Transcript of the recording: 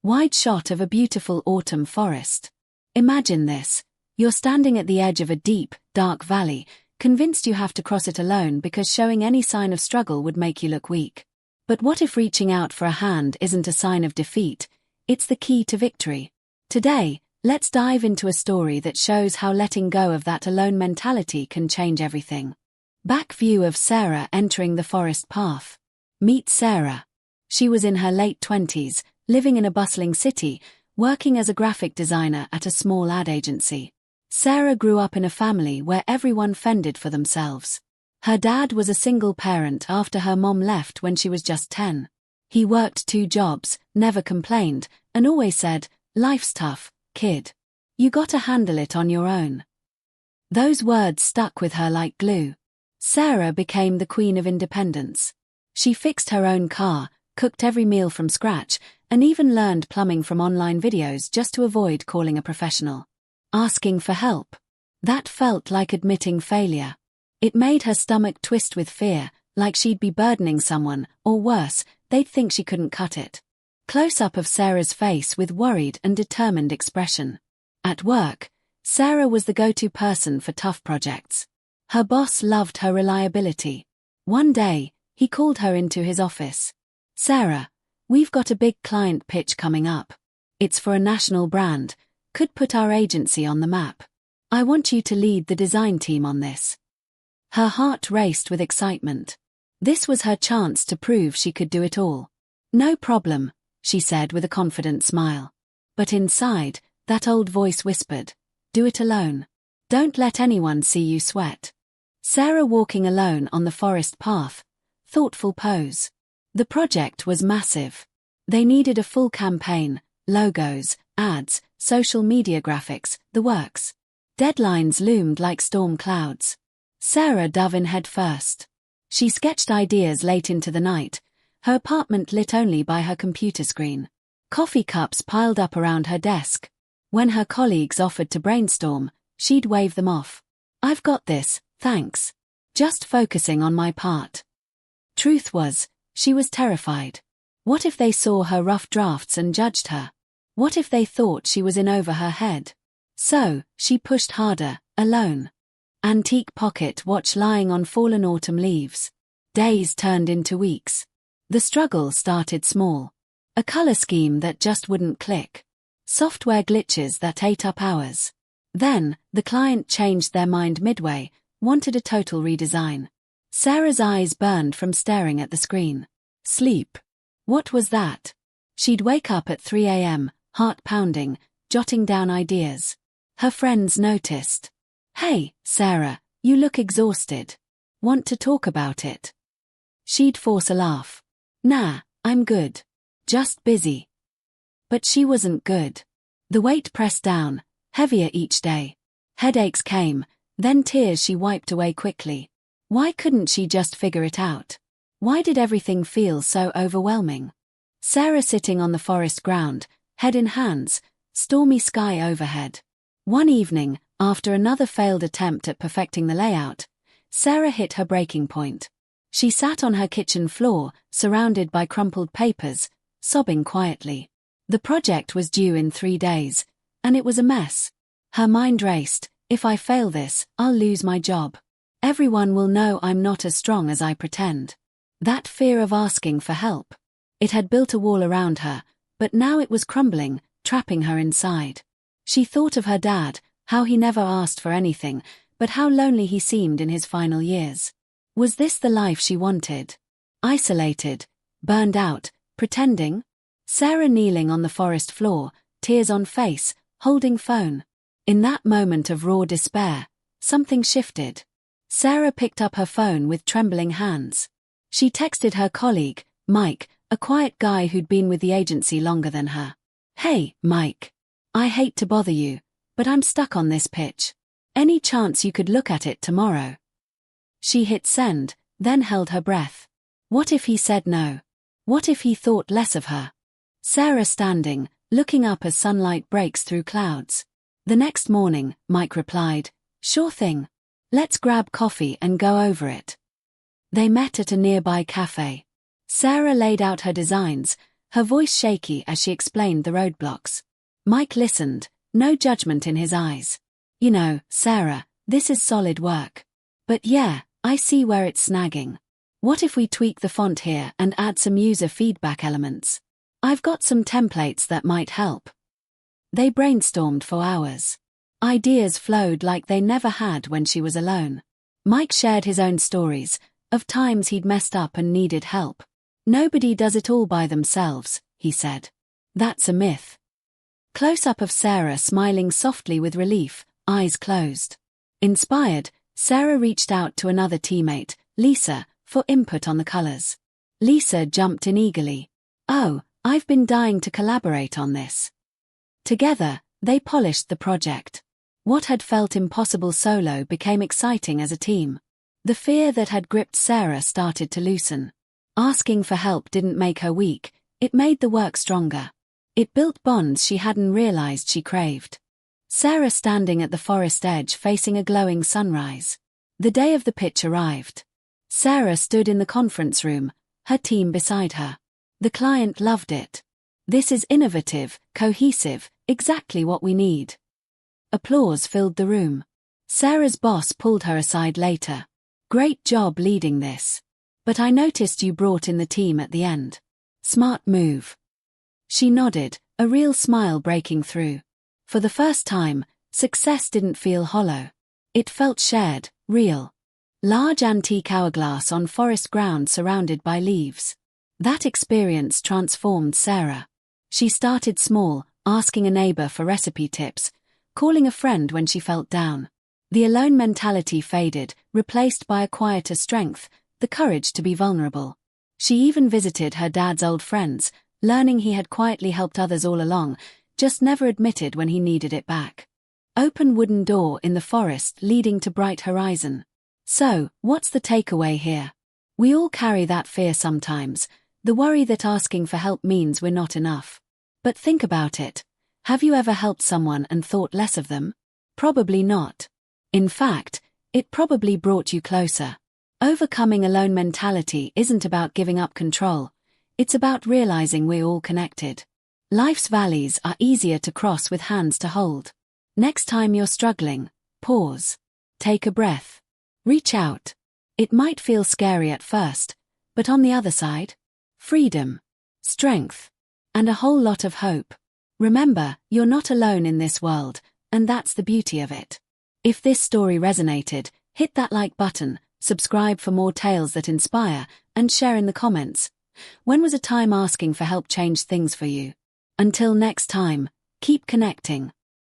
Wide shot of a beautiful autumn forest. Imagine this. You're standing at the edge of a deep, dark valley, convinced you have to cross it alone because showing any sign of struggle would make you look weak. But what if reaching out for a hand isn't a sign of defeat? It's the key to victory. Today, let's dive into a story that shows how letting go of that alone mentality can change everything. Back view of Sarah entering the forest path. Meet Sarah. She was in her late 20s, living in a bustling city, working as a graphic designer at a small ad agency. Sarah grew up in a family where everyone fended for themselves. Her dad was a single parent after her mom left when she was just 10. He worked 2 jobs, never complained, and always said, "Life's tough, kid. You gotta handle it on your own." Those words stuck with her like glue. Sarah became the queen of independence. She fixed her own car, cooked every meal from scratch, and even learned plumbing from online videos just to avoid calling a professional. Asking for help. That felt like admitting failure. It made her stomach twist with fear, like she'd be burdening someone, or worse, they'd think she couldn't cut it. Close-up of Sarah's face with worried and determined expression. At work, Sarah was the go-to person for tough projects. Her boss loved her reliability. One day, he called her into his office. "Sarah, we've got a big client pitch coming up. It's for a national brand, could put our agency on the map. I want you to lead the design team on this." Her heart raced with excitement. This was her chance to prove she could do it all. "No problem," she said with a confident smile. But inside, that old voice whispered, "Do it alone. Don't let anyone see you sweat." Sarah walking alone on the forest path. Thoughtful pose. The project was massive. They needed a full campaign, logos, ads, social media graphics, the works. Deadlines loomed like storm clouds. Sarah dove in head first. She sketched ideas late into the night, her apartment lit only by her computer screen. Coffee cups piled up around her desk. When her colleagues offered to brainstorm, she'd wave them off. "I've got this, thanks. Just focusing on my part." Truth was, she was terrified. What if they saw her rough drafts and judged her? What if they thought she was in over her head? So, she pushed harder, alone. Antique pocket watch lying on fallen autumn leaves. Days turned into weeks. The struggle started small. A color scheme that just wouldn't click. Software glitches that ate up hours. Then, the client changed their mind midway, wanted a total redesign. Sarah's eyes burned from staring at the screen. Sleep. What was that? She'd wake up at 3 a.m., heart pounding, jotting down ideas. Her friends noticed. "Hey, Sarah, you look exhausted. Want to talk about it?" She'd force a laugh. "Nah, I'm good. Just busy." But she wasn't good. The weight pressed down, heavier each day. Headaches came, then tears she wiped away quickly. Why couldn't she just figure it out? Why did everything feel so overwhelming? Sarah sitting on the forest ground, head in hands, stormy sky overhead. One evening, after another failed attempt at perfecting the layout, Sarah hit her breaking point. She sat on her kitchen floor, surrounded by crumpled papers, sobbing quietly. The project was due in 3 days, and it was a mess. Her mind raced, "If I fail this, I'll lose my job. Everyone will know I'm not as strong as I pretend." That fear of asking for help. It had built a wall around her, but now it was crumbling, trapping her inside. She thought of her dad, how he never asked for anything, but how lonely he seemed in his final years. Was this the life she wanted? Isolated, burned out, pretending? Sarah kneeling on the forest floor, tears on face, holding phone. In that moment of raw despair, something shifted. Sarah picked up her phone with trembling hands. She texted her colleague, Mike, a quiet guy who'd been with the agency longer than her. "Hey, Mike. I hate to bother you, but I'm stuck on this pitch. Any chance you could look at it tomorrow?" She hit send, then held her breath. What if he said no? What if he thought less of her? Sarah standing, looking up as sunlight breaks through clouds. The next morning, Mike replied, "Sure thing. Let's grab coffee and go over it." They met at a nearby cafe. Sarah laid out her designs, her voice shaky as she explained the roadblocks. Mike listened, no judgment in his eyes. You know, Sarah, this is solid work. But yeah, I see where it's snagging. What if we tweak the font here and add some user feedback elements? I've got some templates that might help. They brainstormed for hours. Ideas flowed like they never had when she was alone. Mike shared his own stories, of times he'd messed up and needed help. Nobody does it all by themselves, he said. That's a myth. Close-up of Sarah smiling softly with relief, eyes closed. Inspired, Sarah reached out to another teammate, Lisa, for input on the colors. Lisa jumped in eagerly. Oh, I've been dying to collaborate on this. Together, they polished the project. What had felt impossible solo became exciting as a team. The fear that had gripped Sarah started to loosen. Asking for help didn't make her weak, it made the work stronger. It built bonds she hadn't realized she craved. Sarah standing at the forest edge facing a glowing sunrise. The day of the pitch arrived. Sarah stood in the conference room, her team beside her. The client loved it. This is innovative, cohesive, exactly what we need. Applause filled the room. Sarah's boss pulled her aside later. Great job leading this. But I noticed you brought in the team at the end. Smart move. She nodded, a real smile breaking through. For the first time, success didn't feel hollow. It felt shared, real. Large antique hourglass on forest ground surrounded by leaves. That experience transformed Sarah. She started small, asking a neighbor for recipe tips, calling a friend when she felt down. The alone mentality faded, replaced by a quieter strength, the courage to be vulnerable. She even visited her dad's old friends, learning he had quietly helped others all along, just never admitted when he needed it back. Open wooden door in the forest leading to bright horizon. So, what's the takeaway here? We all carry that fear sometimes, the worry that asking for help means we're not enough. But think about it. Have you ever helped someone and thought less of them? Probably not. In fact, it probably brought you closer. Overcoming alone mentality isn't about giving up control. It's about realizing we're all connected. Life's valleys are easier to cross with hands to hold. Next time you're struggling, pause. Take a breath. Reach out. It might feel scary at first, but on the other side, freedom, strength, and a whole lot of hope. Remember, you're not alone in this world, and that's the beauty of it. If this story resonated, hit that like button, subscribe for more tales that inspire, and share in the comments. When was a time asking for help changed things for you? Until next time, keep connecting.